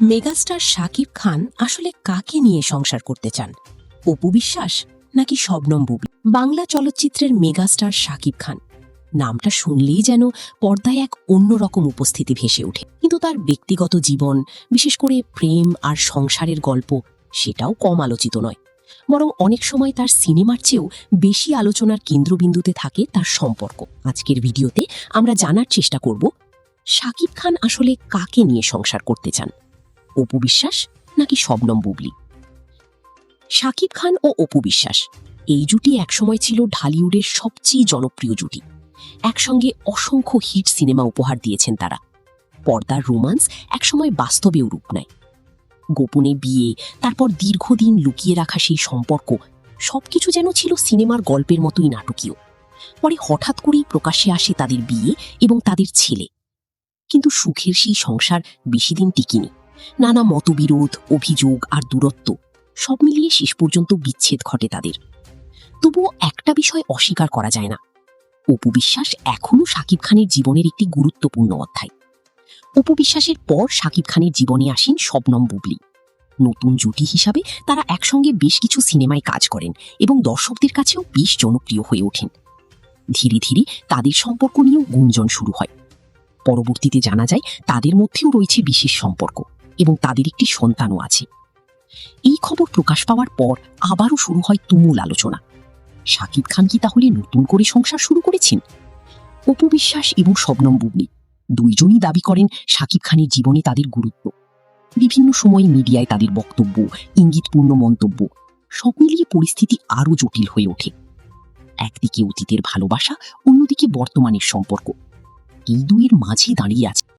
Megastar Shakib Khan আসলে কাকে নিয়ে সংসার করতে চান? অপু বিশ্বাস নাকি শবনম বুবলি? বাংলা চলচ্চিত্রের মেগাস্টার শাকিব খান নামটা শুনলেই যেন পর্দায় এক অন্যরকম উপস্থিতি ভেসে ওঠে, কিন্তু তার ব্যক্তিগত জীবন, বিশেষ করে প্রেম আর সংসারের গল্প, সেটাও কম আলোচিত নয়। বরং অনেক সময় তার সিনেমার চেয়েও বেশি আলোচনার কেন্দ্রবিন্দুতে থাকে তার সম্পর্ক। আজকের ভিডিওতে আমরা জানার চেষ্টা করব শাকিব খান আসলে কাকে নিয়ে সংসার করতে চান, অপু বিশ্বাস নাকি শবনম বুবলি? শাকিব খান ও অপু বিশ্বাস এই জুটি একসময় ছিল ঢালিউডের সবচেয়ে জনপ্রিয় জুটি। একসঙ্গে অসংখ্য হিট সিনেমা উপহার দিয়েছেন তারা। পর্দার রোমান্স একসময় বাস্তবেও রূপ নেয়। গোপনে বিয়ে, তারপর দীর্ঘদিন লুকিয়ে রাখা সেই সম্পর্ক, সবকিছু যেন ছিল সিনেমার গল্পের মতোই নাটকীয়। পরে হঠাৎ করেই প্রকাশ্যে আসে তাদের বিয়ে এবং তাদের ছেলে। কিন্তু সুখের সেই সংসার বেশি দিন টিকেনি। নানা মতবিরোধ, অভিযোগ আর দূরত্ব সব মিলিয়ে শেষ পর্যন্ত বিচ্ছেদ ঘটে তাদের। তবুও একটা বিষয় অস্বীকার করা যায় না, অপু বিশ্বাস এখনও শাকিব খানের জীবনের একটি গুরুত্বপূর্ণ অধ্যায়। অপু বিশ্বাসের পর শাকিব খানের জীবনে আসেন শবনম বুবলি। নতুন জুটি হিসাবে তারা একসঙ্গে বেশ কিছু সিনেমায় কাজ করেন এবং দর্শকদের কাছেও বেশ জনপ্রিয় হয়ে ওঠেন। ধীরে ধীরে তাদের সম্পর্ক নিয়েও গুঞ্জন শুরু হয়। পরবর্তীতে জানা যায় তাদের মধ্যেও রয়েছে বিশেষ সম্পর্ক এবং তাদের একটি সন্তানও আছে। এই খবর প্রকাশ পাওয়ার পর আবারও শুরু হয় তুমুল আলোচনা। শাকিব খান কি তাহলে নতুন করে সংসার শুরু করেছেন? অপু বিশ্বাস এবং শবনম বুবলি দুইজনই দাবি করেন শাকিব খানের জীবনে তাদের গুরুত্ব। বিভিন্ন সময় মিডিয়ায় তাদের বক্তব্য, ইঙ্গিতপূর্ণ মন্তব্য, সব মিলিয়ে পরিস্থিতি আরও জটিল হয়ে ওঠে। একদিকে অতীতের ভালোবাসা, অন্যদিকে বর্তমানের সম্পর্ক। এই দুইয়ের মাঝে দাঁড়িয়ে আছে